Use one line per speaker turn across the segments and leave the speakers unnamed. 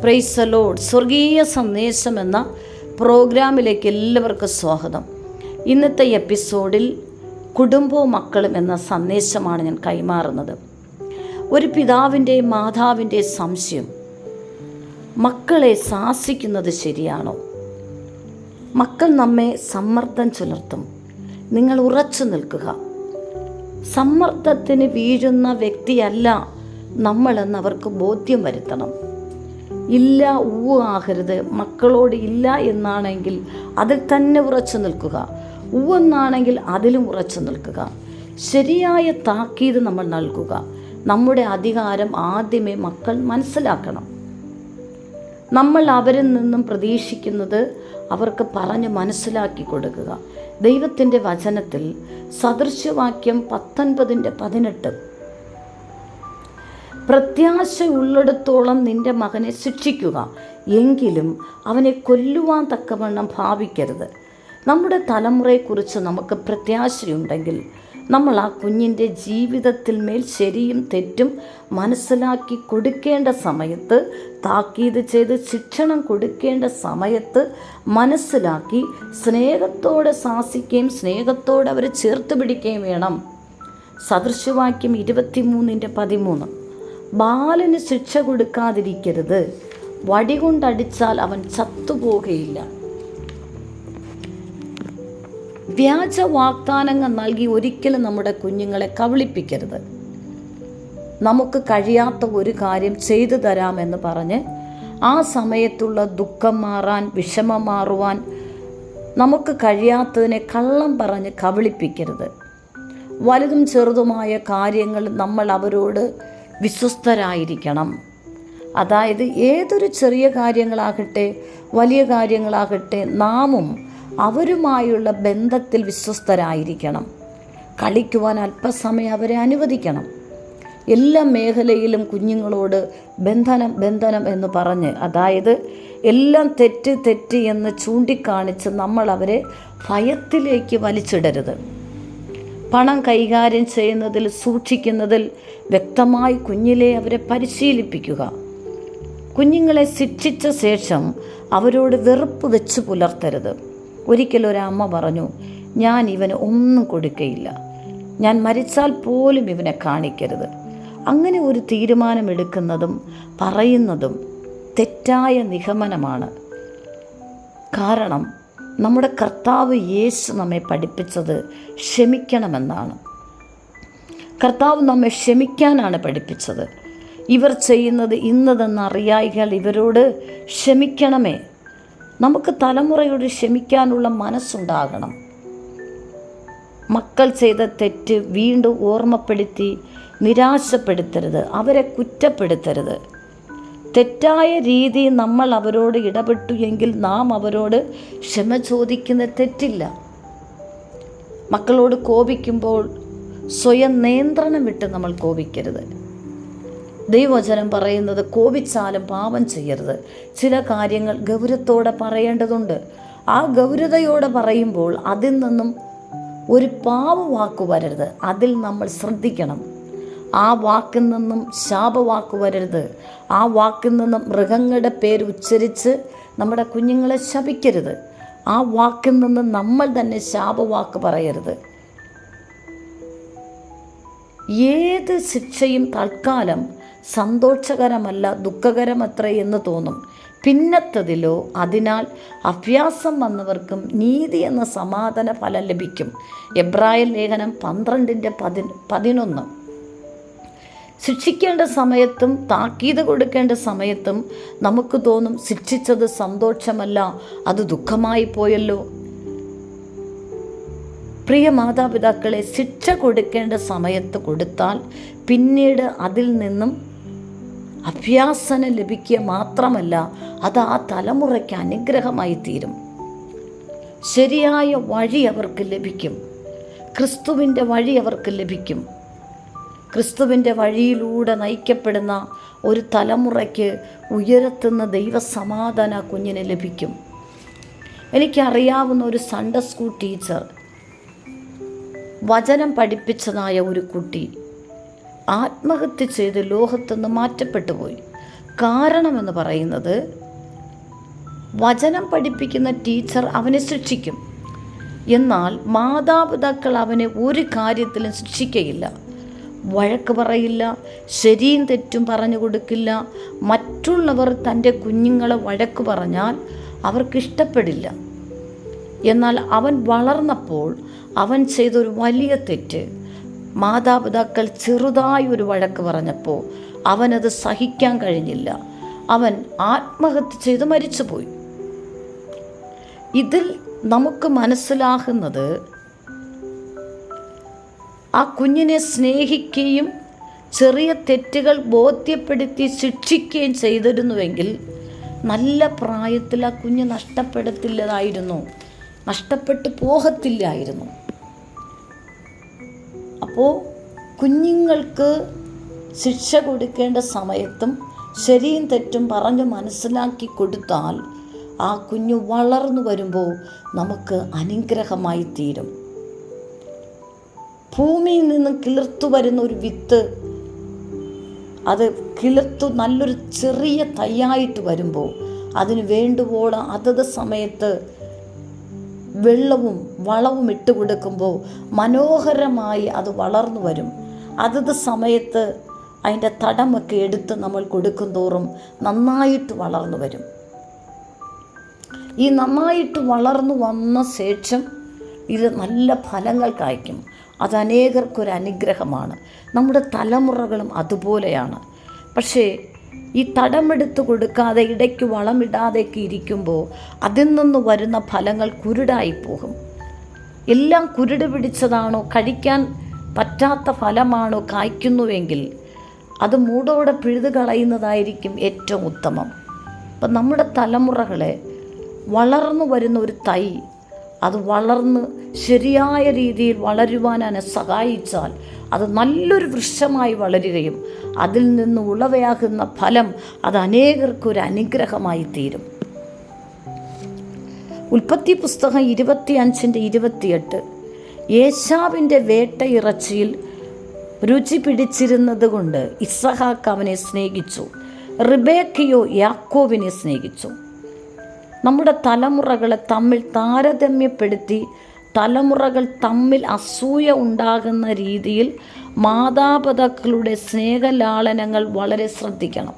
Praise the Lord. സ്വർഗീയ സന്ദേശം എന്ന പ്രോഗ്രാമിലേക്ക് എല്ലാവർക്കും സ്വാഗതം. ഇന്നത്തെ എപ്പിസോഡിൽ കുടുംബവും മക്കളും എന്ന സന്ദേശമാണ് ഞാൻ കൈമാറുന്നത്. ഒരു പിതാവിൻ്റെയും മാതാവിൻ്റെയും സംശയം: മക്കളെ ശാസിക്കുന്നത് ശരിയാണോ? മക്കൾ നമ്മെ സമ്മർദ്ദം ചെലുത്തും. നിങ്ങൾ ഉറച്ചു നിൽക്കുക. സമ്മർദ്ദത്തിന് വീഴുന്ന വ്യക്തിയല്ല നമ്മളെന്ന് അവർക്ക് ബോധ്യം വരുത്തണം. ഇല്ല ആകരുത്. മക്കളോട് ഇല്ല എന്നാണെങ്കിൽ അതിൽ തന്നെ ഉറച്ചു നിൽക്കുക. എന്നാണെങ്കിൽ അതിലും ഉറച്ചു നിൽക്കുക. ശരിയായ താക്കീത് നമ്മൾ നൽകുക. നമ്മുടെ അധികാരം ആദ്യമേ മക്കൾ മനസ്സിലാക്കണം. നമ്മൾ അവരിൽ നിന്നും പ്രതീക്ഷിക്കുന്നത് അവർക്ക് പറഞ്ഞ് മനസ്സിലാക്കി കൊടുക്കുക. ദൈവത്തിൻ്റെ വചനത്തിൽ സദൃശവാക്യം 19:18, പ്രത്യാശ ഉള്ളിടത്തോളം നിന്റെ മകനെ ശിക്ഷിക്കുക, എങ്കിലും അവനെ കൊല്ലുവാൻ തക്കവണ്ണം ഭാവിക്കരുത്. നമ്മുടെ തലമുറയെക്കുറിച്ച് നമുക്ക് പ്രത്യാശയുണ്ടെങ്കിൽ നമ്മൾ ആ കുഞ്ഞിൻ്റെ ജീവിതത്തിൽ മേൽ ശരിയും തെറ്റും മനസ്സിലാക്കി കൊടുക്കേണ്ട സമയത്ത്, താക്കീത് ചെയ്ത് ശിക്ഷണം കൊടുക്കേണ്ട സമയത്ത് മനസ്സിലാക്കി സ്നേഹത്തോടെ ശാസിക്കുകയും സ്നേഹത്തോടെ അവരെ ചേർത്ത് പിടിക്കുകയും വേണം. സദൃശവാക്യം 23:13, ബാലന് ശിക്ഷ കൊടുക്കാതിരിക്കരുത്, വടികൊണ്ടടിച്ചാൽ അവൻ ചത്തുപോകുകയില്ല. വ്യാജ വാഗ്ദാനങ്ങൾ നൽകി ഒരിക്കലും നമ്മുടെ കുഞ്ഞുങ്ങളെ കബളിപ്പിക്കരുത്. നമുക്ക് കഴിയാത്ത ഒരു കാര്യം ചെയ്തു തരാമെന്ന് പറഞ്ഞ് ആ സമയത്തുള്ള ദുഃഖം മാറാൻ, വിഷമം മാറുവാൻ നമുക്ക് കഴിയാത്തതിനെ കള്ളം പറഞ്ഞ് കബളിപ്പിക്കരുത്. വലുതും ചെറുതുമായ കാര്യങ്ങൾ നമ്മൾ അവരോട് വിശ്വസ്തരായിരിക്കണം. അതായത് ഏതൊരു ചെറിയ കാര്യങ്ങളാകട്ടെ വലിയ കാര്യങ്ങളാകട്ടെ നാമും അവരുമായുള്ള ബന്ധത്തിൽ വിശ്വസ്തരായിരിക്കണം. കളിക്കുവാൻ അല്പസമയം അവരെ അനുവദിക്കണം. എല്ലാ മേഖലയിലും കുഞ്ഞുങ്ങളോട് ബന്ധനം എന്ന് പറഞ്ഞ്, അതായത് എല്ലാം തെറ്റ് എന്ന് ചൂണ്ടിക്കാണിച്ച് നമ്മൾ അവരെ ഭയത്തിലേക്ക് വലിച്ചിടരുത്. പണം കൈകാര്യം ചെയ്യുന്നതിൽ, സൂക്ഷിക്കുന്നതിൽ വ്യക്തമായി കുഞ്ഞിലെ അവരെ പരിശീലിപ്പിക്കുക. കുഞ്ഞുങ്ങളെ ശിക്ഷിച്ച ശേഷം അവരോട് വെറുപ്പ് വെച്ച് പുലർത്തരുത്. ഒരിക്കലൊരമ്മ പറഞ്ഞു, ഞാൻ ഇവന് ഒന്നും കൊടുക്കയില്ല, ഞാൻ മരിച്ചാൽ പോലും ഇവനെ കാണിക്കരുത്. അങ്ങനെ ഒരു തീരുമാനമെടുക്കുന്നതും പറയുന്നതും തെറ്റായ നിഗമനമാണ്. കാരണം നമ്മുടെ കർത്താവ് യേശു നമ്മെ പഠിപ്പിച്ചത് ക്ഷമിക്കണമെന്നാണ്. കർത്താവ് നമ്മെ ക്ഷമിക്കാനാണ് പഠിപ്പിച്ചത്. ഇവർ ചെയ്യുന്നത് ഇന്നതെന്നറിയായികൾ ഇവരോട് ക്ഷമിക്കണമേ. നമുക്ക് തലമുറയോട് ക്ഷമിക്കാനുള്ള മനസ്സുണ്ടാകണം. മക്കൾ ചെയ്ത തെറ്റ് വീണ്ടും ഓർമ്മപ്പെടുത്തി നിരാശപ്പെടുത്തരുത്, അവരെ കുറ്റപ്പെടുത്തരുത്. തെറ്റായ രീതി നമ്മൾ അവരോട് ഇടപെട്ടു എങ്കിൽ നാം അവരോട് ക്ഷമ ചോദിക്കുന്ന തെറ്റില്ല. മക്കളോട് കോപിക്കുമ്പോൾ സ്വയം നിയന്ത്രണം വിട്ട് നമ്മൾ കോപിക്കരുത്. ദൈവവചനം പറയുന്നത് കോപിച്ചാലും പാപം ചെയ്യരുത്. ചില കാര്യങ്ങൾ ഗൗരവത്തോടെ പറയേണ്ടതുണ്ട്. ആ ഗൗരവതയോടെ പറയുമ്പോൾ അതിൽ നിന്നും ഒരു പാപവാക്ക് വരരുത്. അതിൽ നമ്മൾ ശ്രദ്ധിക്കണം. ആ വാക്കിൽ നിന്നും ശാപവാക്ക് വരരുത്. ആ വാക്കിൽ നിന്നും മൃഗങ്ങളുടെ പേര് ഉച്ചരിച്ച് നമ്മുടെ കുഞ്ഞുങ്ങളെ ശപിക്കരുത്. ആ വാക്കിൽ നിന്ന് നമ്മൾ തന്നെ ശാപവാക്ക് പറയരുത്. ഏത് ശിക്ഷയും തൽക്കാലം സന്തോഷകരമല്ല, ദുഃഖകരമത്രേ എന്ന് തോന്നും. പിന്നത്തതിലോ അതിനാൽ അഭ്യാസം വന്നവർക്കും നീതി എന്ന സമാധാന ഫലം ലഭിക്കും. എബ്രായർ ലേഖനം 12:11. ശിക്ഷിക്കേണ്ട സമയത്തും താക്കീത് കൊടുക്കേണ്ട സമയത്തും നമുക്ക് തോന്നും ശിക്ഷിച്ചത് സന്തോഷമല്ല, അത് ദുഃഖമായി പോയല്ലോ. പ്രിയ മാതാപിതാക്കളെ, ശിക്ഷ കൊടുക്കേണ്ട സമയത്ത് കൊടുത്താൽ പിന്നീട് അതിൽ നിന്നും അഭ്യാസനം ലഭിക്കുക മാത്രമല്ല, അത് ആ തലമുറയ്ക്ക് അനുഗ്രഹമായി തീരും. ശരിയായ വഴി അവർക്ക് ലഭിക്കും. ക്രിസ്തുവിൻ്റെ വഴി അവർക്ക് ലഭിക്കും. ക്രിസ്തുവിൻ്റെ വഴിയിലൂടെ നയിക്കപ്പെടുന്ന ഒരു തലമുറയ്ക്ക് ഉയരത്തുന്ന ദൈവസമാധാന കുഞ്ഞിന് ലഭിക്കും. എനിക്കറിയാവുന്ന ഒരു സൺഡേ സ്കൂൾ ടീച്ചർ, വചനം പഠിപ്പിച്ചതായ ഒരു കുട്ടി ആത്മഹത്യ ചെയ്ത് ലോകത്തുനിന്ന് മാറ്റപ്പെട്ടു പോയി. കാരണമെന്ന് പറയുന്നത്, വചനം പഠിപ്പിക്കുന്ന ടീച്ചർ അവനെ ശിക്ഷിക്കും, എന്നാൽ മാതാപിതാക്കൾ അവനെ ഒരു കാര്യത്തിലും ശിക്ഷിക്കയില്ല. വഴക്ക് പറയില്ല, ശരിയും തെറ്റും പറഞ്ഞു കൊടുക്കില്ല. മറ്റുള്ളവർ തൻ്റെ കുഞ്ഞുങ്ങളെ വഴക്ക് പറഞ്ഞാൽ അവർക്കിഷ്ടപ്പെടില്ല. എന്നാൽ അവൻ വളർന്നപ്പോൾ അവൻ ചെയ്തൊരു വലിയ തെറ്റ്, മാതാപിതാക്കൾ ചെറുതായി ഒരു വഴക്ക് പറഞ്ഞപ്പോൾ അവനത് സഹിക്കാൻ കഴിഞ്ഞില്ല. അവൻ ആത്മഹത്യ ചെയ്ത് മരിച്ചുപോയി. ഇതിൽ നമുക്ക് മനസ്സിലാകുന്നത്, ആ കുഞ്ഞിനെ സ്നേഹിക്കുകയും ചെറിയ തെറ്റുകൾ ബോധ്യപ്പെടുത്തി ശിക്ഷിക്കുകയും ചെയ്തിരുന്നുവെങ്കിൽ നല്ല പ്രായത്തിൽ ആ കുഞ്ഞ് നഷ്ടപ്പെട്ടു പോകത്തില്ലായിരുന്നു. അപ്പോൾ കുഞ്ഞുങ്ങൾക്ക് ശിക്ഷ കൊടുക്കേണ്ട സമയത്തും ശരിയും തെറ്റും പറഞ്ഞ് മനസ്സിലാക്കി കൊടുത്താൽ ആ കുഞ്ഞ് വളർന്നു വരുമ്പോൾ നമുക്ക് അനുഗ്രഹമായി തീരും. ഭൂമിയിൽ നിന്ന് കിളിർത്തു വരുന്ന ഒരു വിത്ത്, അത് കിളിർത്തു നല്ലൊരു ചെറിയ തൈയായിട്ട് വരുമ്പോൾ അതിന് വേണ്ടുവോളം അതത് സമയത്ത് വെള്ളവും വളവും ഇട്ട് കൊടുക്കുമ്പോൾ മനോഹരമായി അത് വളർന്നു വരും. അതത് സമയത്ത് അതിൻ്റെ തടമൊക്കെ എടുത്ത് നമ്മൾ കൊടുക്കും തോറും നന്നായിട്ട് വളർന്നു വരും. ഈ നന്നായിട്ട് വളർന്നു വന്ന ശേഷം ഇത് നല്ല ഫലങ്ങൾ കായ്ക്കും. അത് അനേകർക്കൊരു അനുഗ്രഹമാണ്. നമ്മുടെ തലമുറകളും അതുപോലെയാണ്. പക്ഷേ ഈ തടമെടുത്ത് കൊടുക്കാതെ ഇടയ്ക്ക് വളമിടാതെയൊക്കെ ഇരിക്കുമ്പോൾ അതിൽ നിന്ന് വരുന്ന ഫലങ്ങൾ കുരുടായിപ്പോകും. എല്ലാം കുരുട് പിടിച്ചതാണോ, കഴിക്കാൻ പറ്റാത്ത ഫലമാണോ കായ്ക്കുന്നുവെങ്കിൽ അത് മൂടോടെ പിഴുതു കളയുന്നതായിരിക്കും ഏറ്റവും ഉത്തമം. അപ്പം നമ്മുടെ തലമുറകളെ വളർന്നു വരുന്ന ഒരു തൈ അത് വളർന്ന് ശരിയായ രീതിയിൽ വളരുവാൻ അതിനെ സഹായിച്ചാൽ അത് നല്ലൊരു വൃക്ഷമായി വളരുകയും അതിൽ നിന്ന് ഉളവയാകുന്ന ഫലം അത് അനേകർക്കൊരു അനുഗ്രഹമായി തീരും. ഉൽപ്പത്തി പുസ്തകം 25:28 ഏശാവിൻ്റെ വേട്ടയിറച്ചിയിൽ രുചി പിടിച്ചിരുന്നത് കൊണ്ട് ഇസ്ഹാക്ക് അവനെ സ്നേഹിച്ചു, റിബേക്കയോ യാക്കോബിനെ സ്നേഹിച്ചു. നമ്മുടെ തലമുറകളെ തമ്മിൽ താരതമ്യപ്പെടുത്തി തലമുറകൾ തമ്മിൽ അസൂയ ഉണ്ടാകുന്ന രീതിയിൽ മാതാപിതാക്കളുടെ സ്നേഹലാളനങ്ങൾ വളരെ ശ്രദ്ധിക്കണം.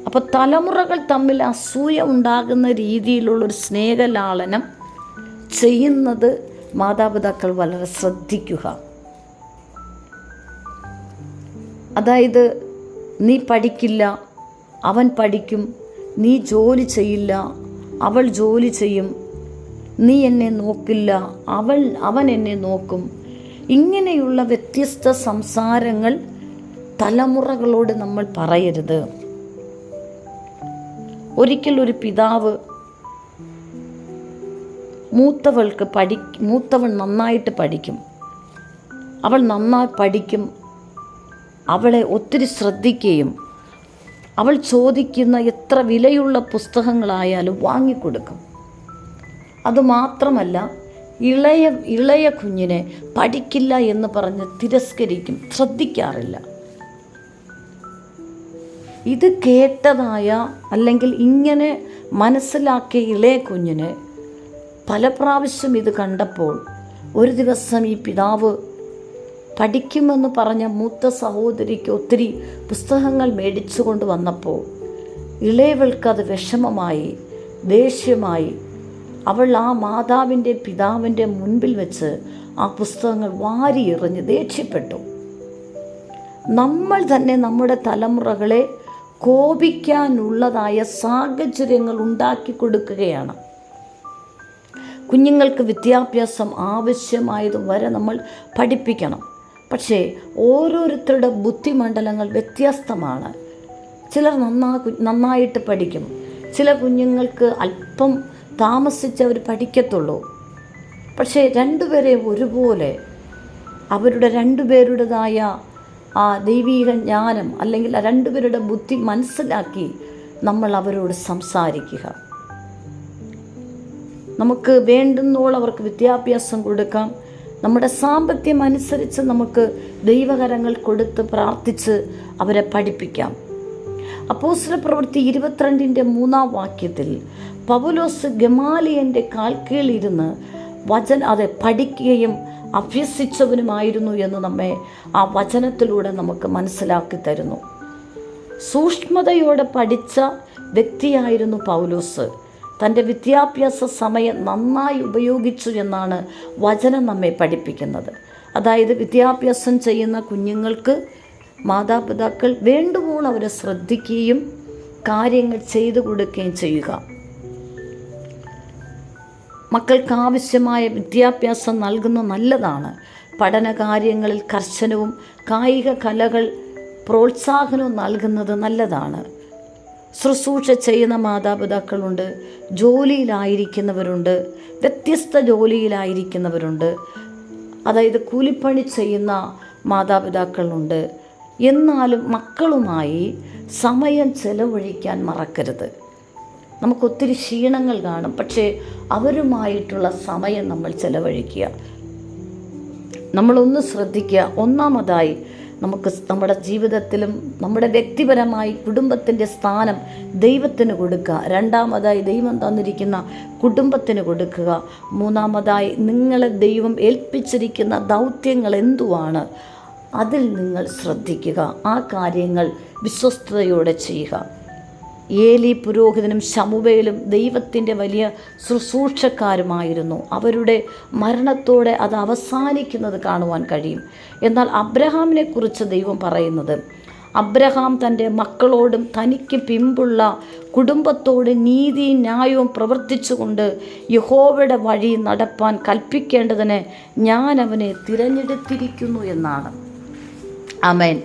അപ്പോൾ തലമുറകൾ തമ്മിൽ അസൂയ ഉണ്ടാകുന്ന രീതിയിലുള്ളൊരു സ്നേഹലാളനം ചെയ്യുന്നത് മാതാപിതാക്കൾ വളരെ ശ്രദ്ധിക്കുക. അതായത്, നീ പഠിക്കില്ല, അവൻ പഠിക്കും, നീ ജോലി ചെയ്യില്ല, അവൾ ജോലി ചെയ്യും, നീ എന്നെ നോക്കില്ല, അവൻ എന്നെ നോക്കും. ഇങ്ങനെയുള്ള വ്യത്യസ്ത സംസാരങ്ങൾ തലമുറകളോട് നമ്മൾ പറയരുത്. ഒരിക്കൽ ഒരു പിതാവ് മൂത്തവൾ നന്നായിട്ട് പഠിക്കും, അവൾ നന്നായി പഠിക്കും, അവളെ ഒത്തിരി ശ്രദ്ധിക്കുകയും അവൾ ചോദിക്കുന്ന എത്ര വിലയുള്ള പുസ്തകങ്ങളായാലും വാങ്ങിക്കൊടുക്കും. അതുമാത്രമല്ല, ഇളയ കുഞ്ഞിനെ പഠിക്കില്ല എന്ന് പറഞ്ഞ് തിരസ്കരിക്കും, ശ്രദ്ധിക്കാറില്ല. ഇത് കേട്ടതായ അല്ലെങ്കിൽ ഇങ്ങനെ മനസ്സിലാക്കിയ ഇളയ കുഞ്ഞിന് പല പ്രാവശ്യം ഇത് കണ്ടപ്പോൾ ഒരു ദിവസം ഈ പിതാവ് പഠിക്കുമെന്ന് പറഞ്ഞ മൂത്ത സഹോദരിക്ക് ഒത്തിരി പുസ്തകങ്ങൾ മേടിച്ചു കൊണ്ട് വന്നപ്പോൾ ഇളയവൾക്കത് വിഷമമായി, ദേഷ്യമായി. അവൾ ആ മാതാവിൻ്റെ പിതാവിൻ്റെ മുൻപിൽ വെച്ച് ആ പുസ്തകങ്ങൾ വാരി എറിഞ്ഞ് ദേഷ്യപ്പെട്ടു. നമ്മൾ തന്നെ നമ്മുടെ തലമുറകളെ കോപിക്കാനുള്ളതായ സാഹചര്യങ്ങൾ ഉണ്ടാക്കി കൊടുക്കുകയാണ്. കുഞ്ഞുങ്ങൾക്ക് വിദ്യാഭ്യാസം ആവശ്യമായതും വരെ നമ്മൾ പഠിപ്പിക്കണം. പക്ഷേ ഓരോരുത്തരുടെ ബുദ്ധിമണ്ഡലങ്ങൾ വ്യത്യസ്തമാണ്. ചിലർ നന്നായിട്ട് പഠിക്കും, ചില കുഞ്ഞുങ്ങൾക്ക് അല്പം താമസിച്ചവർ പഠിക്കത്തുള്ളൂ. പക്ഷേ രണ്ടുപേരെയും ഒരുപോലെ അവരുടെ രണ്ടുപേരുടേതായ ആ ദൈവീക ജ്ഞാനം അല്ലെങ്കിൽ ആ രണ്ടുപേരുടെ ബുദ്ധി മനസ്സിലാക്കി നമ്മൾ അവരോട് സംസാരിക്കുക. നമുക്ക് വേണ്ടുന്നോളം അവർക്ക് വിദ്യാഭ്യാസം കൊടുക്കാം. നമ്മുടെ സാമ്പത്തികം അനുസരിച്ച് നമുക്ക് ദൈവകരങ്ങൾ കൊടുത്ത് പ്രാർത്ഥിച്ച് അവരെ പഠിപ്പിക്കാം. അപ്പോസ്തലപ്രവൃത്തി 22:3 പൗലോസ് ഗമാലിയൻ്റെ കാൽക്കീഴിലിരുന്ന് പഠിക്കുകയും അഭ്യസിച്ചവനുമായിരുന്നു എന്ന് നമ്മെ ആ വചനത്തിലൂടെ നമുക്ക് മനസ്സിലാക്കി തരുന്നു. സൂക്ഷ്മതയോടെ പഠിച്ച വ്യക്തിയായിരുന്നു പൗലോസ്. തൻ്റെ വിദ്യാഭ്യാസ സമയം നന്നായി ഉപയോഗിച്ചു എന്നാണ് വചനം നമ്മെ പഠിപ്പിക്കുന്നത്. അതായത് വിദ്യാഭ്യാസം ചെയ്യുന്ന കുഞ്ഞുങ്ങൾക്ക് മാതാപിതാക്കൾ വേണ്ടുവോളം അവരെ ശ്രദ്ധിക്കുകയും കാര്യങ്ങൾ ചെയ്തു കൊടുക്കുകയും ചെയ്യുക. മക്കൾക്ക് ആവശ്യമായ വിദ്യാഭ്യാസം നൽകുന്നത് നല്ലതാണ്. പഠനകാര്യങ്ങളിൽ കർശനവും കായിക കലകൾ പ്രോത്സാഹനവും നൽകുന്നത് നല്ലതാണ്. ശുശ്രൂഷ ചെയ്യുന്ന മാതാപിതാക്കളുണ്ട്, ജോലിയിലായിരിക്കുന്നവരുണ്ട്, വ്യത്യസ്ത ജോലിയിലായിരിക്കുന്നവരുണ്ട്, അതായത് കൂലിപ്പണി ചെയ്യുന്ന മാതാപിതാക്കളുണ്ട്. എന്നാലും മക്കളുമായി സമയം ചെലവഴിക്കാൻ മറക്കരുത്. നമുക്കൊത്തിരി ക്ഷീണങ്ങൾ കാണും, പക്ഷേ അവരുമായിട്ടുള്ള സമയം നമ്മൾ ചെലവഴിക്കുക. നമ്മളൊന്ന് ശ്രദ്ധിക്കുക. ഒന്നാമതായി നമുക്ക് നമ്മുടെ ജീവിതത്തിലും നമ്മുടെ വ്യക്തിപരമായി കുടുംബത്തിൻ്റെ സ്ഥാനം ദൈവത്തിന് കൊടുക്കുക. രണ്ടാമതായി ദൈവം തന്നിരിക്കുന്ന കുടുംബത്തിന് കൊടുക്കുക. മൂന്നാമതായി നിങ്ങളെ ദൈവം ഏൽപ്പിച്ചിരിക്കുന്ന ദൗത്യങ്ങൾ എന്തുവാണ് അതിൽ നിങ്ങൾ ശ്രദ്ധിക്കുക. ആ കാര്യങ്ങൾ വിശ്വസ്തയോടെ ചെയ്യുക. ഏലി പുരോഹിതനും ശമൂവേലും ദൈവത്തിൻ്റെ വലിയ ശുശ്രൂഷക്കാരുമായിരുന്നു. അവരുടെ മരണത്തോടെ അത് അവസാനിക്കുന്നത് കാണുവാൻ കഴിയും. എന്നാൽ അബ്രഹാമിനെ കുറിച്ച് ദൈവം പറയുന്നത്, അബ്രഹാം തൻ്റെ മക്കളോടും തനിക്ക് പിമ്പുള്ള കുടുംബത്തോട് നീതിയും ന്യായവും പ്രവർത്തിച്ചുകൊണ്ട് യഹോവയുടെ വഴി നടപ്പാൻ കൽപ്പിക്കേണ്ടതിന് ഞാൻ അവനെ തിരഞ്ഞെടുത്തിരിക്കുന്നു എന്നാണ്. ആമേൻ.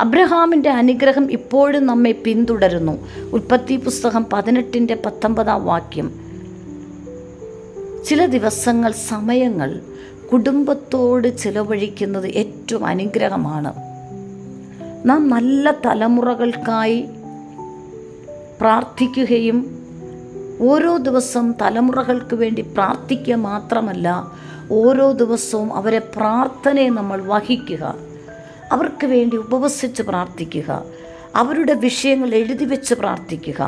അബ്രഹാമിൻ്റെ അനുഗ്രഹം ഇപ്പോഴും നമ്മെ പിന്തുടരുന്നു. ഉൽപ്പത്തി പുസ്തകം 18:19 ചില ദിവസങ്ങൾ സമയങ്ങൾ കുടുംബത്തോട് ചിലവഴിക്കുന്നത് ഏറ്റവും അനുഗ്രഹമാണ്. നാം നല്ല തലമുറകൾക്കായി പ്രാർത്ഥിക്കുകയും ഓരോ ദിവസവും തലമുറകൾക്ക് വേണ്ടി പ്രാർത്ഥിക്കുക മാത്രമല്ല, ഓരോ ദിവസവും അവരെ പ്രാർത്ഥനയെ നമ്മൾ വഹിക്കുക. അവർക്ക് വേണ്ടി ഉപവസിച്ച് പ്രാർത്ഥിക്കുക. അവരുടെ വിഷയങ്ങൾ എഴുതി വെച്ച് പ്രാർത്ഥിക്കുക.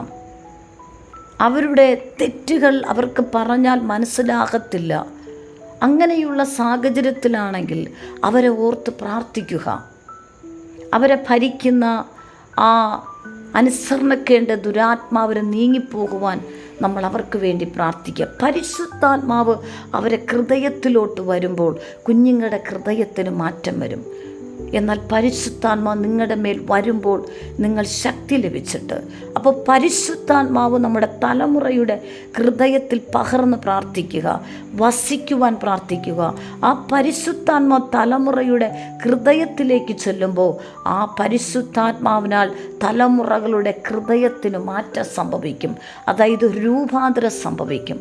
അവരുടെ തെറ്റുകൾ അവർക്ക് പറഞ്ഞാൽ മനസ്സിലാകത്തില്ല. അങ്ങനെയുള്ള സാഹചര്യത്തിലാണെങ്കിൽ അവരെ ഓർത്ത് പ്രാർത്ഥിക്കുക. അവരെ ഭരിക്കുന്ന ആ അനുസരണക്കേണ്ട ദുരാത്മാവരെ നീങ്ങിപ്പോകുവാൻ നമ്മൾ അവർക്ക് വേണ്ടി പ്രാർത്ഥിക്കുക. പരിശുദ്ധാത്മാവ് അവരെ ഹൃദയത്തിലോട്ട് വരുമ്പോൾ കുഞ്ഞുങ്ങളുടെ ഹൃദയത്തിന് മാറ്റം വരും. എന്നാൽ പരിശുദ്ധാത്മാവ് നിങ്ങളുടെ മേൽ വരുമ്പോൾ നിങ്ങൾ ശക്തി ലഭിച്ചിട്ട്, അപ്പോൾ പരിശുദ്ധാത്മാവ് നമ്മുടെ തലമുറയുടെ ഹൃദയത്തിൽ പകർന്ന് പ്രാർത്ഥിക്കുക, വസിക്കുവാൻ പ്രാർത്ഥിക്കുക. ആ പരിശുദ്ധാത്മാവ് തലമുറയുടെ ഹൃദയത്തിലേക്ക് ചെല്ലുമ്പോൾ ആ പരിശുദ്ധാത്മാവിനാൽ തലമുറകളുടെ ഹൃദയത്തിന് മാറ്റം സംഭവിക്കും. അതായത് രൂപാന്തരം സംഭവിക്കും.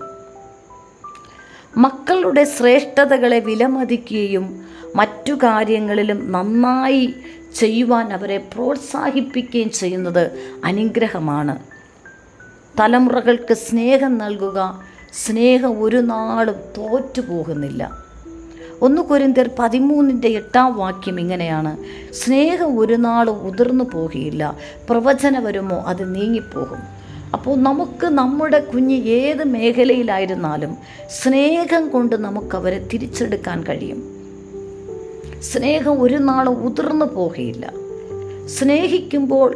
മക്കളുടെ ശ്രേഷ്ഠതകളെ വിലമതിക്കുകയും മറ്റു കാര്യങ്ങളിലും നന്നായി ചെയ്യുവാൻ അവരെ പ്രോത്സാഹിപ്പിക്കുകയും ചെയ്യുന്നത് അനുഗ്രഹമാണ്. തലമുറകൾക്ക് സ്നേഹം നൽകുക. സ്നേഹം ഒരു നാളും തോറ്റുപോകുന്നില്ല. 1 കൊരിന്ത്യർ 13:8 ഇങ്ങനെയാണ്: സ്നേഹം ഒരു നാളും ഉതിർന്നു പോകുകയില്ല, പ്രവചന വരുമോ അത് നീങ്ങിപ്പോകും. അപ്പോൾ നമുക്ക് നമ്മുടെ കുഞ്ഞ് ഏത് മേഖലയിലായിരുന്നാലും സ്നേഹം കൊണ്ട് നമുക്കവരെ തിരിച്ചെടുക്കാൻ കഴിയും. സ്നേഹം ഒരു നാളും ഉതിർന്നു പോകുകയില്ല. സ്നേഹിക്കുമ്പോൾ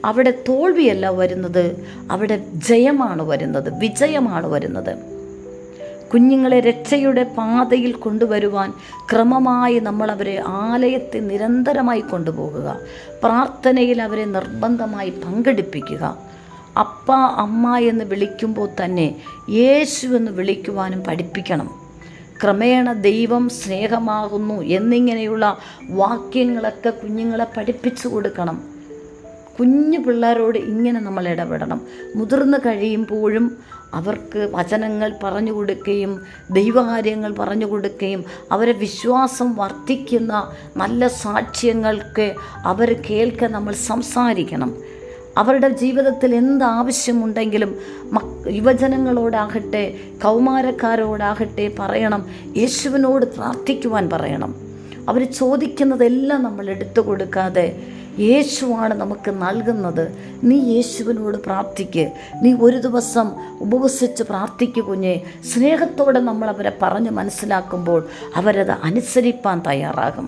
അവിടെ തോൽവിയല്ല വരുന്നത്, അവിടെ ജയമാണ് വരുന്നത്, വിജയമാണ് വരുന്നത്. കുഞ്ഞുങ്ങളെ രക്ഷയുടെ പാതയിൽ കൊണ്ടുവരുവാൻ ക്രമമായി നമ്മളവരെ ആലയത്തിൽ നിരന്തരമായി കൊണ്ടുപോകുക. പ്രാർത്ഥനയിൽ അവരെ നിർബന്ധമായി പങ്കെടുപ്പിക്കുക. അപ്പ അമ്മ എന്ന് വിളിക്കുമ്പോൾ തന്നെ യേശു എന്ന് വിളിക്കുവാനും പഠിപ്പിക്കണം. ക്രമേണ ദൈവം സ്നേഹമാകുന്നു എന്നിങ്ങനെയുള്ള വാക്യങ്ങളൊക്കെ കുഞ്ഞുങ്ങളെ പഠിപ്പിച്ചു കൊടുക്കണം. കുഞ്ഞു പിള്ളേരോട് ഇങ്ങനെ നമ്മൾ ഇടപെടണം. മുതിർന്നു കഴിയുമ്പോഴും അവർക്ക് വചനങ്ങൾ പറഞ്ഞു കൊടുക്കുകയും ദൈവകാര്യങ്ങൾ പറഞ്ഞു കൊടുക്കുകയും അവരെ വിശ്വാസം വർദ്ധിക്കുന്ന നല്ല സാക്ഷ്യങ്ങൾക്ക് അവർ കേൾക്കാൻ നമ്മൾ സംസാരിക്കണം. അവരുടെ ജീവിതത്തിൽ എന്താവശ്യമുണ്ടെങ്കിലും യുവജനങ്ങളോടാകട്ടെ കൗമാരക്കാരോടാകട്ടെ പറയണം, യേശുവിനോട് പ്രാർത്ഥിക്കുവാൻ പറയണം. അവർ ചോദിക്കുന്നതെല്ലാം നമ്മൾ എടുത്തു കൊടുക്കാതെ യേശുവാണ് നമുക്ക് നൽകുന്നത്. നീ യേശുവിനോട് പ്രാർത്ഥിക്ക്. നീ ഒരു ദിവസം ഉപവസിച്ച് പ്രാർത്ഥിക്കു കുഞ്ഞെ. സ്നേഹത്തോടെ നമ്മൾ അവരെ പറഞ്ഞ് മനസ്സിലാക്കുമ്പോൾ അവരത് അനുസരിപ്പാൻ തയ്യാറാകും.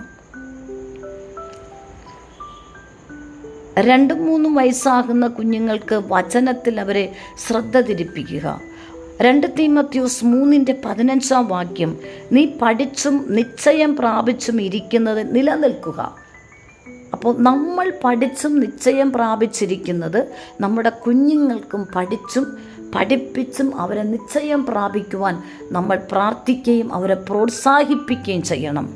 2-3 വയസ്സാകുന്ന കുഞ്ഞുങ്ങൾക്ക് വചനത്തിൽ അവരെ ശ്രദ്ധ തിരിപ്പിക്കുക. 2 തീമോഥെയോസ് 3:15 നീ പഠിച്ചും നിശ്ചയം പ്രാപിച്ചും ഇരിക്കുന്നത് നിലനിൽക്കുക. അപ്പോൾ നമ്മൾ പഠിച്ചും നിശ്ചയം പ്രാപിച്ചിരിക്കുന്നത് നമ്മുടെ കുഞ്ഞുങ്ങൾക്കും പഠിപ്പിച്ചും അവരെ നിശ്ചയം പ്രാപിക്കുവാൻ നമ്മൾ പ്രാർത്ഥിക്കുകയും അവരെ പ്രോത്സാഹിപ്പിക്കുകയും ചെയ്യണം.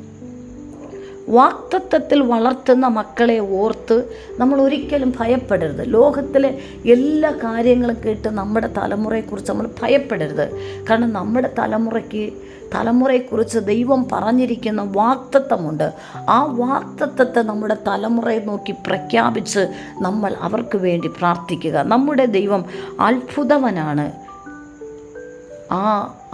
വാക്തത്വത്തിൽ വളർത്തുന്ന മക്കളെ ഓർത്ത് നമ്മൾ ഒരിക്കലും ഭയപ്പെടരുത്. ലോകത്തിലെ എല്ലാ കാര്യങ്ങളും കേട്ട് നമ്മുടെ തലമുറയെക്കുറിച്ച് നമ്മൾ ഭയപ്പെടരുത്. കാരണം നമ്മുടെ തലമുറയെക്കുറിച്ച് ദൈവം പറഞ്ഞിരിക്കുന്ന വാക്തത്വമുണ്ട്. ആ വാക്തത്വത്തെ നമ്മുടെ തലമുറയെ നോക്കി പ്രഖ്യാപിച്ച് നമ്മൾ അവർക്ക് വേണ്ടി പ്രാർത്ഥിക്കുക. നമ്മുടെ ദൈവം അത്ഭുതവനാണ്. ആ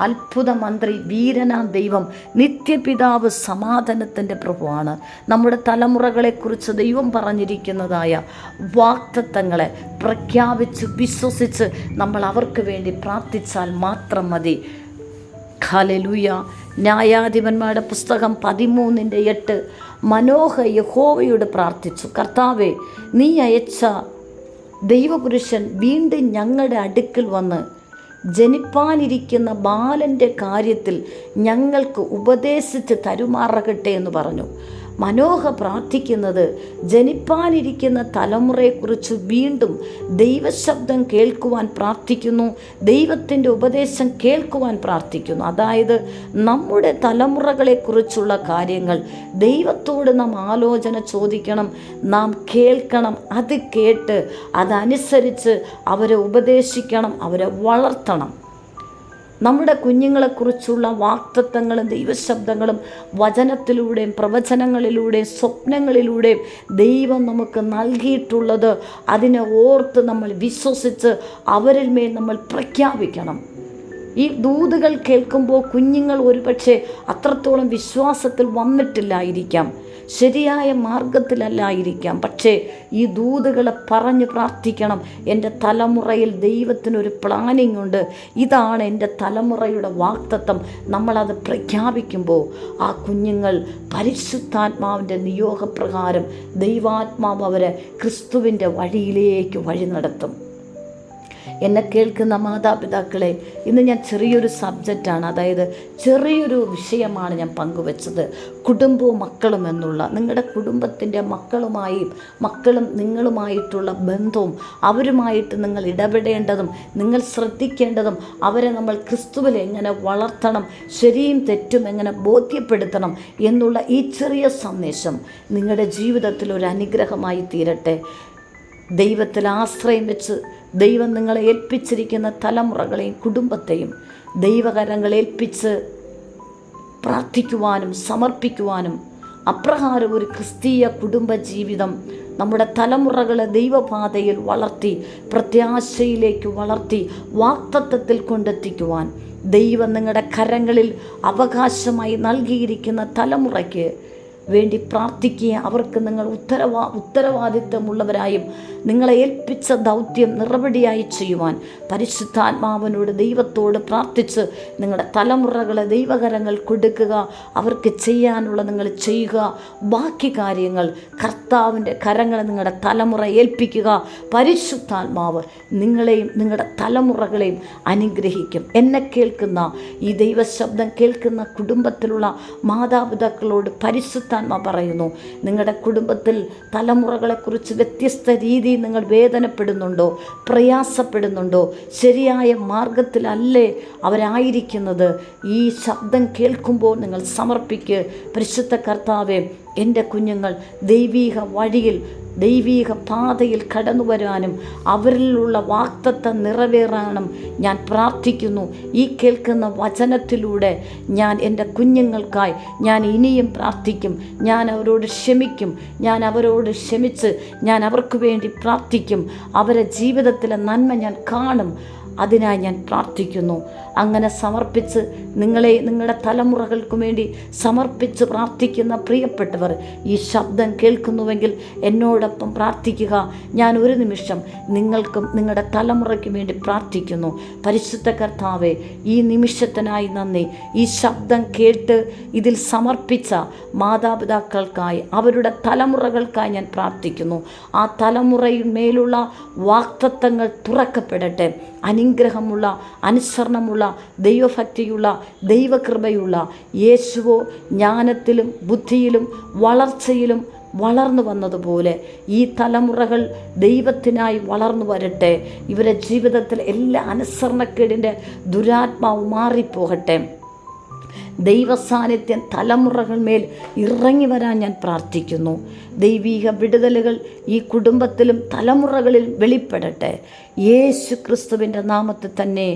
അത്ഭുത മന്ത്രി, വീരനാം ദൈവം, നിത്യപിതാവ്, സമാധാനത്തിൻ്റെ പ്രഭുവാണ്. നമ്മുടെ തലമുറകളെക്കുറിച്ച് ദൈവം പറഞ്ഞിരിക്കുന്നതായ വാക്തത്വങ്ങളെ പ്രഖ്യാപിച്ച് വിശ്വസിച്ച് നമ്മൾ അവർക്ക് വേണ്ടി പ്രാർത്ഥിച്ചാൽ മാത്രം മതി. ഹല്ലേലൂയ. ന്യായാധിപന്മാരുടെ പുസ്തകം 13:8 മനോഹ യഹോവയോട് പ്രാർത്ഥിച്ചു, കർത്താവേ, നീ അയച്ച ദൈവപുരുഷൻ വീണ്ടും ഞങ്ങളുടെ അടുക്കൽ വന്ന് ജനിപ്പാനിരിക്കുന്ന ബാലൻ്റെ കാര്യത്തിൽ ഞങ്ങൾക്ക് ഉപദേശിച്ച് തരുമാറാകട്ടെ എന്ന് പറഞ്ഞു. മനോഹ പ്രാർത്ഥിക്കുന്നത് ജനിപ്പാനിരിക്കുന്ന തലമുറയെക്കുറിച്ച് വീണ്ടും ദൈവശബ്ദം കേൾക്കുവാൻ പ്രാർത്ഥിക്കുന്നു, ദൈവത്തിൻ്റെ ഉപദേശം കേൾക്കുവാൻ പ്രാർത്ഥിക്കുന്നു. അതായത് നമ്മുടെ തലമുറകളെക്കുറിച്ചുള്ള കാര്യങ്ങൾ ദൈവത്തോട് നാം ആലോചന ചോദിക്കണം, നാം കേൾക്കണം, അത് കേട്ട് അതനുസരിച്ച് അവരെ ഉപദേശിക്കണം, അവരെ വളർത്തണം. നമ്മുടെ കുഞ്ഞുങ്ങളെക്കുറിച്ചുള്ള വാക്തത്വങ്ങളും ദൈവശബ്ദങ്ങളും വചനത്തിലൂടെയും പ്രവചനങ്ങളിലൂടെയും സ്വപ്നങ്ങളിലൂടെയും ദൈവം നമുക്ക് നൽകിയിട്ടുള്ളത് അതിനെ ഓർത്ത് നമ്മൾ വിശ്വസിച്ച് അവരിൽ മേൽ നമ്മൾ പ്രഖ്യാപിക്കണം. ഈ ദൂതുകൾ കേൾക്കുമ്പോൾ കുഞ്ഞുങ്ങൾ ഒരുപക്ഷെ അത്രത്തോളം വിശ്വാസത്തിൽ വന്നിട്ടില്ലായിരിക്കാം, ശരിയായ മാർഗത്തിലല്ലായിരിക്കാം. പക്ഷേ ഈ ദൂതുകളെ പറഞ്ഞ് പ്രാർത്ഥിക്കണം. എൻ്റെ തലമുറയിൽ ദൈവത്തിനൊരു പ്ലാനിങ് ഉണ്ട്, ഇതാണ് എൻ്റെ തലമുറയുടെ വാക്തത്വം. നമ്മളത് പ്രഖ്യാപിക്കുമ്പോൾ ആ കുഞ്ഞുങ്ങൾ പരിശുദ്ധാത്മാവിൻ്റെ നിയോഗപ്രകാരം ദൈവാത്മാവ് അവരെ ക്രിസ്തുവിൻ്റെ വഴിയിലേക്ക് വഴി നടത്തും. എന്നെ കേൾക്കുന്ന മാതാപിതാക്കളെ, ഇന്ന് ഞാൻ ചെറിയൊരു സബ്ജക്റ്റാണ്, അതായത് ചെറിയൊരു വിഷയമാണ് ഞാൻ പങ്കുവച്ചത്. കുടുംബവും മക്കളും എന്നുള്ള നിങ്ങളുടെ കുടുംബത്തിൻ്റെ മക്കളും നിങ്ങളുമായിട്ടുള്ള ബന്ധവും അവരുമായിട്ട് നിങ്ങൾ ഇടപെടേണ്ടതും നിങ്ങൾ ശ്രദ്ധിക്കേണ്ടതും അവരെ നമ്മൾ ക്രിസ്തുവിൽ എങ്ങനെ വളർത്തണം, ശരിയും തെറ്റും എങ്ങനെ ബോധ്യപ്പെടുത്തണം എന്നുള്ള ഈ ചെറിയ സന്ദേശം നിങ്ങളുടെ ജീവിതത്തിൽ ഒരു അനുഗ്രഹമായി തീരട്ടെ. ദൈവത്തിൽ ആശ്രയം വെച്ച് ദൈവം നിങ്ങളെ ഏൽപ്പിച്ചിരിക്കുന്ന തലമുറകളെയും കുടുംബത്തെയും ദൈവകരങ്ങൾ ഏൽപ്പിച്ച് പ്രാർത്ഥിക്കുവാനും സമർപ്പിക്കുവാനും അപ്രകാരം ഒരു ക്രിസ്തീയ കുടുംബ ജീവിതം നമ്മുടെ തലമുറകളെ ദൈവപാതയിൽ വളർത്തി പ്രത്യാശയിലേക്ക് വളർത്തി വാക്തത്വത്തിൽ കൊണ്ടെത്തിക്കുവാൻ ദൈവം നിങ്ങളുടെ കരങ്ങളിൽ അവകാശമായി നൽകിയിരിക്കുന്ന തലമുറയ്ക്ക് വേണ്ടി പ്രാർത്ഥിക്കുക. അവർക്ക് നിങ്ങൾ ഉത്തരവാദിത്വമുള്ളവരായും നിങ്ങളെ ഏൽപ്പിച്ച ദൗത്യം നിറപടിയായി ചെയ്യുവാൻ പരിശുദ്ധാത്മാവിനോട് ദൈവത്തോട് പ്രാർത്ഥിച്ച് നിങ്ങളുടെ തലമുറകളെ ദൈവകരങ്ങൾ കൊടുക്കുക. അവർക്ക് ചെയ്യാനുള്ള നിങ്ങൾ ചെയ്യുക. ബാക്കി കാര്യങ്ങൾ കർത്താവിൻ്റെ കരങ്ങളെ നിങ്ങളുടെ തലമുറ ഏൽപ്പിക്കുക. പരിശുദ്ധാത്മാവ് നിങ്ങളെയും നിങ്ങളുടെ തലമുറകളെയും അനുഗ്രഹിക്കും. എന്നെ കേൾക്കുന്ന ഈ ദൈവശബ്ദം കേൾക്കുന്ന കുടുംബത്തിലുള്ള മാതാപിതാക്കളോട് പരിശുദ്ധാത്മാവ് പറയുന്നു, നിങ്ങളുടെ കുടുംബത്തിൽ തലമുറകളെക്കുറിച്ച് വ്യത്യസ്ത രീതിയിൽ നിങ്ങൾ വേദനപ്പെടുന്നുണ്ടോ, പ്രയാസപ്പെടുന്നുണ്ടോ, ശരിയായ മാർഗത്തിലല്ലേ അവരായിരിക്കുന്നത്? ഈ ശബ്ദം കേൾക്കുമ്പോൾ നിങ്ങൾ സമർപ്പിക്കുക. പരിശുദ്ധ കർത്താവേ, എൻ്റെ കുഞ്ഞുങ്ങൾ ദൈവീക വഴിയിൽ ദൈവീക പാതയിൽ കടന്നു വരാനും അവരിലുള്ള വാക്തത്വം നിറവേറാനും ഞാൻ പ്രാർത്ഥിക്കുന്നു. ഈ കേൾക്കുന്ന വചനത്തിലൂടെ ഞാൻ എൻ്റെ കുഞ്ഞുങ്ങൾക്കായി ഞാൻ ഇനിയും പ്രാർത്ഥിക്കും. ഞാൻ അവരോട് ക്ഷമിക്കും. ഞാൻ അവരോട് ക്ഷമിച്ച് ഞാൻ അവർക്ക് വേണ്ടി പ്രാർത്ഥിക്കും. അവരെ ജീവിതത്തിലെ നന്മ ഞാൻ കാണും. അതിനായി ഞാൻ പ്രാർത്ഥിക്കുന്നു. അങ്ങനെ സമർപ്പിച്ച് നിങ്ങളുടെ തലമുറകൾക്ക് വേണ്ടി സമർപ്പിച്ച് പ്രാർത്ഥിക്കുന്ന പ്രിയപ്പെട്ടവർ ഈ ശബ്ദം കേൾക്കുന്നുവെങ്കിൽ എന്നോടൊപ്പം പ്രാർത്ഥിക്കുക. ഞാൻ ഒരു നിമിഷം നിങ്ങൾക്കും നിങ്ങളുടെ തലമുറയ്ക്ക് വേണ്ടി പ്രാർത്ഥിക്കുന്നു. പരിശുദ്ധ കർത്താവേ, ഈ നിമിഷത്തിനായി നന്ദി. ഈ ശബ്ദം കേട്ട് ഇതിൽ സമർപ്പിച്ച മാതാപിതാക്കൾക്കായി, അവരുടെ തലമുറകൾക്കായി ഞാൻ പ്രാർത്ഥിക്കുന്നു. ആ തലമുറയിന്മേലുള്ള വാഗ്ദത്തങ്ങൾ തുറക്കപ്പെടട്ടെ. അനുഗ്രഹമുള്ള, അനുസരണമുള്ള, ദൈവഭക്തിയുള്ള, ദൈവകൃപയുള്ള യേശുവോ ജ്ഞാനത്തിലും ബുദ്ധിയിലും വളർച്ചയിലും വളർന്നു വന്നതുപോലെ ഈ തലമുറകൾ ദൈവത്തിനായി വളർന്നു വരട്ടെ. ഇവരുടെ ജീവിതത്തിൽ എല്ലാ അനുസരണക്കേടിൻ്റെ ദുരാത്മാവ് മാറിപ്പോകട്ടെ. ദൈവസാന്നിധ്യം തലമുറകൾമേൽ ഇറങ്ങി വരാൻ ഞാൻ പ്രാർത്ഥിക്കുന്നു. ദൈവീക വിടുതലുകൾ ഈ കുടുംബത്തിലും തലമുറകളിൽ വെളിപ്പെടട്ടെ. യേശു ക്രിസ്തുവിൻ്റെ നാമത്തിൽ തന്നെ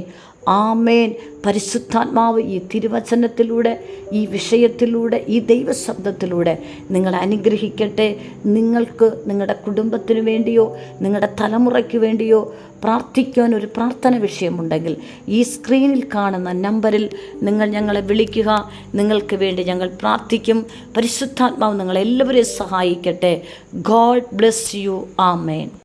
ആമേൻ. പരിശുദ്ധാത്മാവ് ഈ തിരുവചനത്തിലൂടെ, ഈ വിഷയത്തിലൂടെ, ഈ ദൈവശബ്ദത്തിലൂടെ നിങ്ങളെ അനുഗ്രഹിക്കട്ടെ. നിങ്ങൾക്ക് നിങ്ങളുടെ കുടുംബത്തിന് വേണ്ടിയോ നിങ്ങളുടെ തലമുറയ്ക്ക് വേണ്ടിയോ പ്രാർത്ഥിക്കാൻ ഒരു പ്രാർത്ഥന വിഷയമുണ്ടെങ്കിൽ ഈ സ്ക്രീനിൽ കാണുന്ന നമ്പറിൽ നിങ്ങൾ ഞങ്ങളെ വിളിക്കുക. നിങ്ങൾക്ക് വേണ്ടി ഞങ്ങൾ പ്രാർത്ഥിക്കും. പരിശുദ്ധാത്മാവ് നിങ്ങളെല്ലാവരെയും സഹായിക്കട്ടെ. God bless you. ആമേൻ.